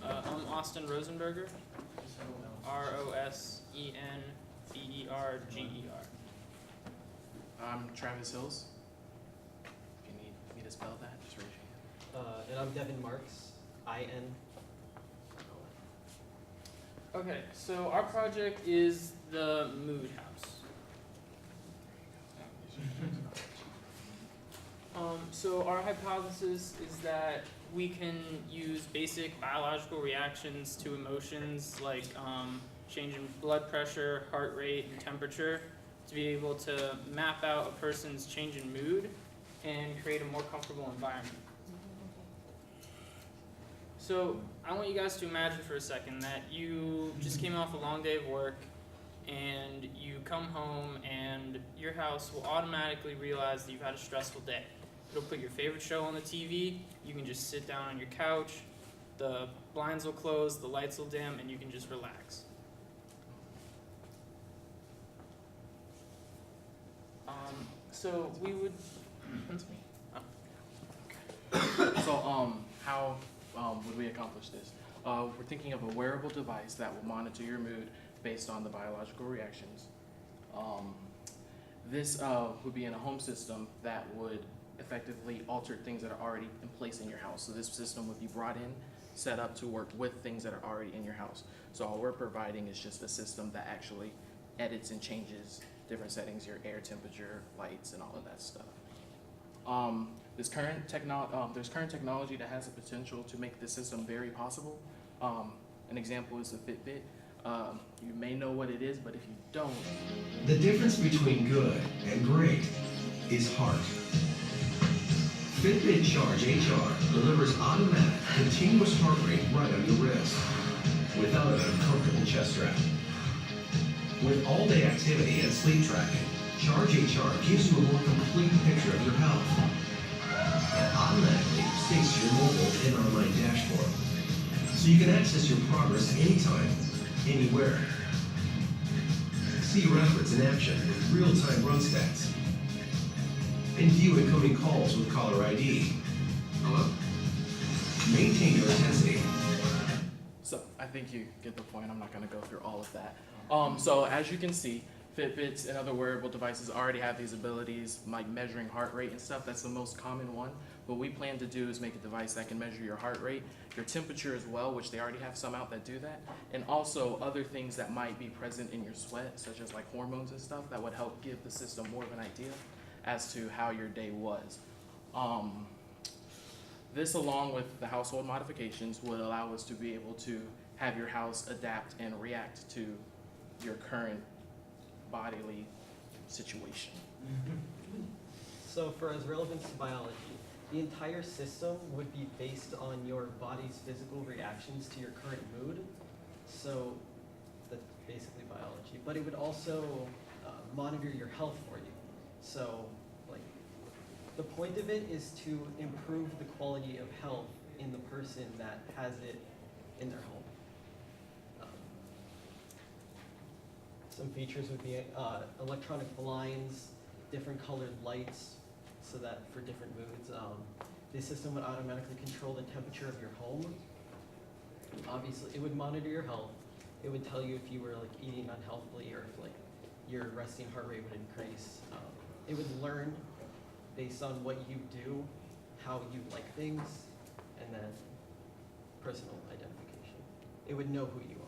I'm Austin Rosenberger. Rosenberger. I'm Travis Hills. If you need me to spell that, just raise your hand. And I'm Devin Marx, I-N. Okay, so our project is the mood house. So our hypothesis is that we can use basic biological reactions to emotions like change in blood pressure, heart rate, and temperature to be able to map out a person's change in mood and create a more comfortable environment. So I want you guys to imagine for a second that you just came off a long day of work and you come home and your house will automatically realize that you've had a stressful day. It'll put your favorite show on the TV, you can just sit down on your couch, the blinds will close, the lights will dim, and you can just relax. So we would... That's me. So how would we accomplish this? We're thinking of a wearable device that will monitor your mood based on the biological reactions. This would be in a home system that would effectively alter things that are already in place in your house. So this system would be brought in, set up to work with things that are already in your house. So all we're providing is just a system that actually edits and changes different settings, your air temperature, lights, and all of that stuff. There's current technology that has the potential to make this system very possible. An example is the Fitbit. You may know what it is, but if you don't... The difference between good and great is heart. Fitbit Charge HR delivers automatic, continuous heart rate right on your wrist, without an uncomfortable chest strap. With all-day activity and sleep tracking, Charge HR gives you a more complete picture of your health and automatically syncs to your mobile and online dashboard, so you can access your progress anytime, anywhere. See your efforts in action with real-time run stats, and view incoming calls with caller ID. Hello? Maintain your intensity. So I think you get the point. I'm not going to go through all of that. So as you can see, Fitbits and other wearable devices already have these abilities, like measuring heart rate and stuff. That's the most common one. What we plan to do is make a device that can measure your heart rate, your temperature as well, which they already have some out that do that, and also other things that might be present in your sweat, such as like hormones and stuff, that would help give the system more of an idea as to how your day was. This, along with the household modifications, would allow us to be able to have your house adapt and react to your current bodily situation. So for as relevant to biology, the entire system would be based on your body's physical reactions to your current mood. So that's basically biology. But it would also monitor your health for you. So like the point of it is to improve the quality of health in the person that has it in their home. Some features would be electronic blinds, different colored lights, so that for different moods. The system would automatically control the temperature of your home. Obviously, it would monitor your health. It would tell you if you were like eating unhealthily or if like your resting heart rate would increase. It would learn based on what you do, how you like things, and then personal identification. It would know who you are.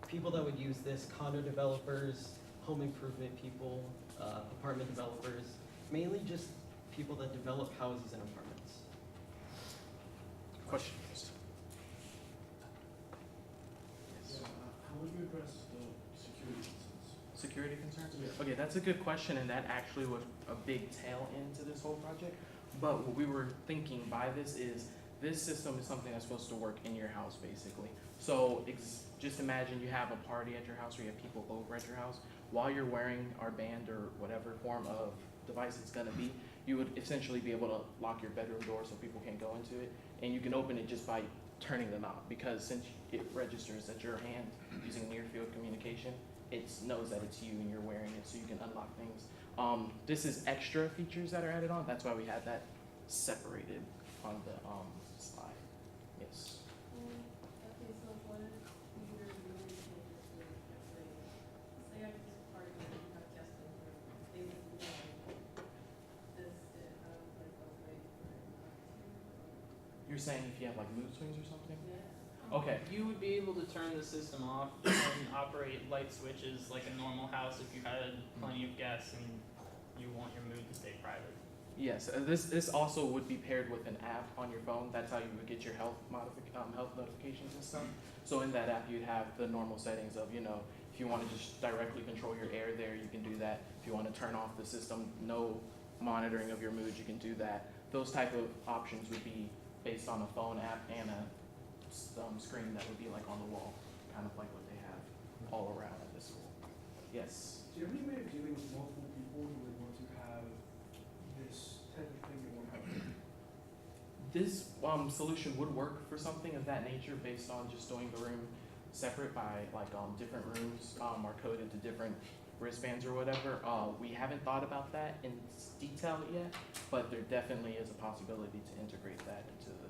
People that would use this, condo developers, home improvement people, apartment developers, mainly just people that develop houses and apartments. Questions? Yes. How would you address the security concerns? Security concerns? Yeah. Okay, that's a good question, and that actually was a big tail end to this whole project. But what we were thinking by this is, this system is something that's supposed to work in your house, basically. So just imagine you have a party at your house or you have people over at your house. While you're wearing our band or whatever form of device it's going to be, you would essentially be able to lock your bedroom door so people can't go into it. And you can open it just by turning the knob, because since it registers at your hand using near field communication, it knows that it's you and you're wearing it, so you can unlock things. This is extra features that are added on. That's why we had that separated on the slide. Yes. You're saying if you have like mood swings or something? Okay. You would be able to turn the system off and operate light switches like a normal house if you had plenty of guests and you want your mood to stay private. Yes, this also would be paired with an app on your phone. That's how you would get your health notifications and stuff. So in that app, you'd have the normal settings of, you know, if you want to just directly control your air there, you can do that. If you want to turn off the system, no monitoring of your mood, you can do that. Those type of options would be based on a phone app and a screen that would be like on the wall, kind of like what they have all around at this school. Yes. Do you have any way of dealing with multiple people who would want to have this type of thing at one time? This solution would work for something of that nature based on just doing the room separate by like different rooms are coded to different wristbands or whatever. We haven't thought about that in detail yet, but there definitely is a possibility to integrate that into the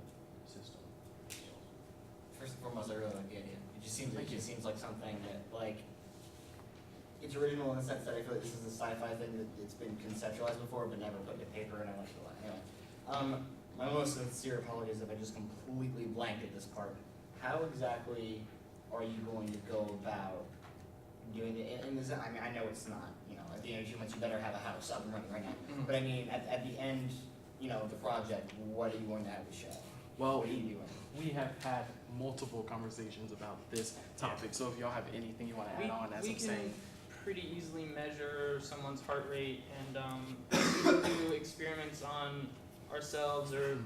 system. First and foremost, I really like the idea. It just seems like something that like it's original in the sense that I feel like this is a sci-fi thing that it's been conceptualized before but never put to paper, and I like it a lot. Anyway, my most sincere apologies if I just completely blanked at this part. How exactly are you going to go about doing it? And this, I mean, I know it's not, you know, at the end of 2 months you better have a house up and running right now. Mhm. But I mean, at the end, you know, of the project, what are you going to have to show? Well, What are you doing? we have had multiple conversations about this topic, so if y'all have anything you want to add on as we I'm can saying. pretty easily measure someone's heart rate, and we will do experiments on ourselves or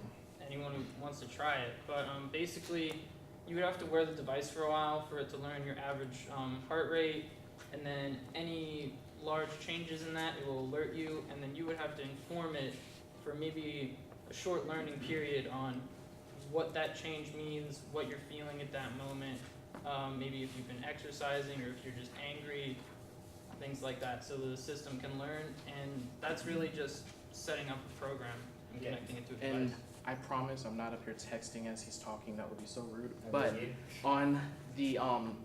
anyone who wants to try it. But basically, you would have to wear the device for a while for it to learn your average heart rate, and then any large changes in that, it will alert you, and then you would have to inform it for maybe a short learning period on what that change means, what you're feeling at that moment, maybe if you've been exercising or if you're just angry, things like that, so the system can learn. And that's really just setting up a program and Okay. connecting it to a And device. I promise I'm not up here texting as he's talking, that would be so rude. I But believe you. on the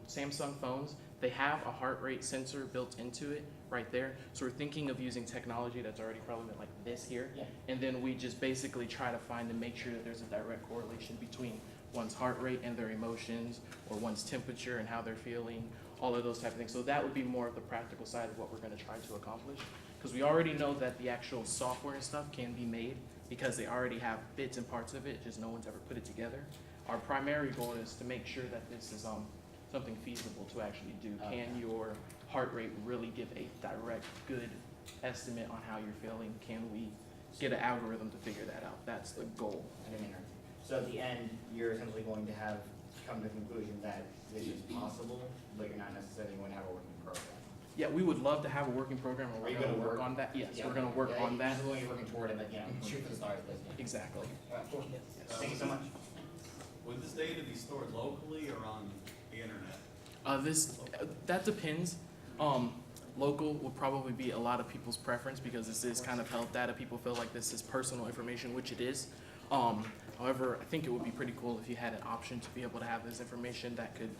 Samsung phones, they have a heart rate sensor built into it right there. So we're thinking of using technology that's already probably like this here. Yeah. And then we just basically try to find and make sure that there's a direct correlation between one's heart rate and their emotions, or one's temperature and how they're feeling, all of those type of things. So that would be more of the practical side of what we're gonna try to accomplish. Because we already know that the actual software and stuff can be made because they already have bits and parts of it, just no one's ever put it together. Our primary goal is to make sure that this is something feasible to actually do. Can your heart rate really give a direct, good estimate on how you're feeling? Can we get an algorithm to figure that out? That's the goal. I didn't interrupt. So at the end, you're essentially going to have come to the conclusion that this is possible, but you're not necessarily going to have a working program. Yeah, we would love to have a working program, and Are we're you gonna gonna work work? on that. Yes, Yeah, we're gonna work yeah, on that. Usually you're working toward it, but you know, shoot for the stars, basically. Exactly. All right, cool. Yes. Thank you so much. Would this data be stored locally or on the internet? That depends. Local will probably be a lot of people's preference because this is kind of health data. People feel like this is personal information, which it is. However, I think it would be pretty cool if you had an option to be able to have this information that could,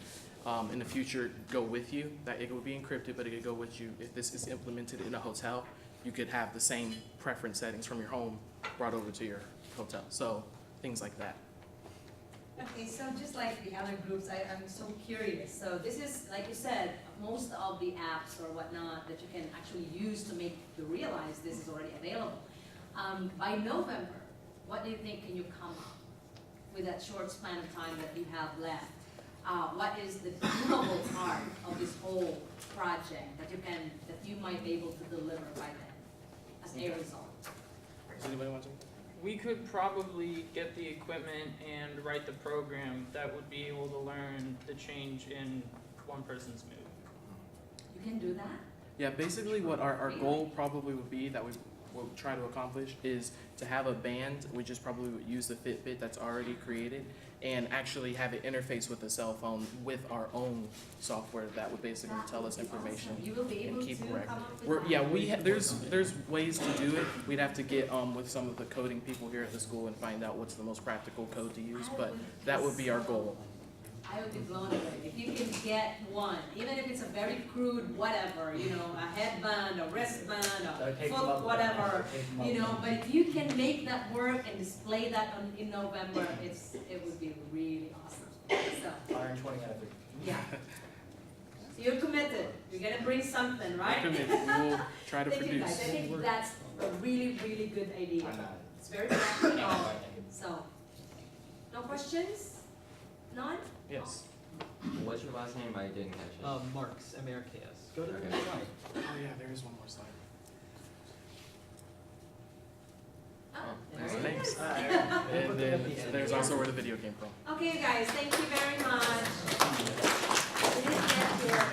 in the future, go with you. That it would be encrypted, but it could go with you. If this is implemented in a hotel, you could have the same preference settings from your home brought over to your hotel. So things like that. Okay, so just like the other groups, I'm so curious. So this is, like you said, most of the apps or whatnot that you can actually use to make you realize this is already available. By November, what do you think can you come up with that short span of time that you have left? What is the doable part of this whole project that you might be able to deliver by then as a result? Does anybody want to? We could probably get the equipment and write the program that would be able to learn the change in one person's mood. You can do that? Yeah, basically what our goal probably would be that we will try to accomplish is to have a band. We just probably would use the Fitbit that's already created and actually have it interface with the cell phone with our own software that would basically tell us information. Awesome. You will be able and to keep come record. up with that? There's ways to do it. We'd have to get with some of the coding people here at the school and find out what's the most practical code to use, but that would be our goal. I would be blown away. If you can get one, even if it's a very crude whatever, you know, a headband, a wristband, a foot, whatever, you know, but if you can make that work and display that in November, it would be really awesome. So, Iron 20 out of 30. yeah. So you're committed. You're gonna bring something, right? We're committed. We will try to Thank you guys. I produce. think that's a really, really good idea. I'm not. It's very practical. Thank So, no questions? None? Yes. What's your last name? I didn't catch it. Marx, M-A-R-K-S. Go to the Okay. next slide. Oh yeah, there is one more slide. Oh, There's there the it names. is. We'll And put them then at the end. there's also where the video came from. Okay, guys, thank you very much. We didn't get here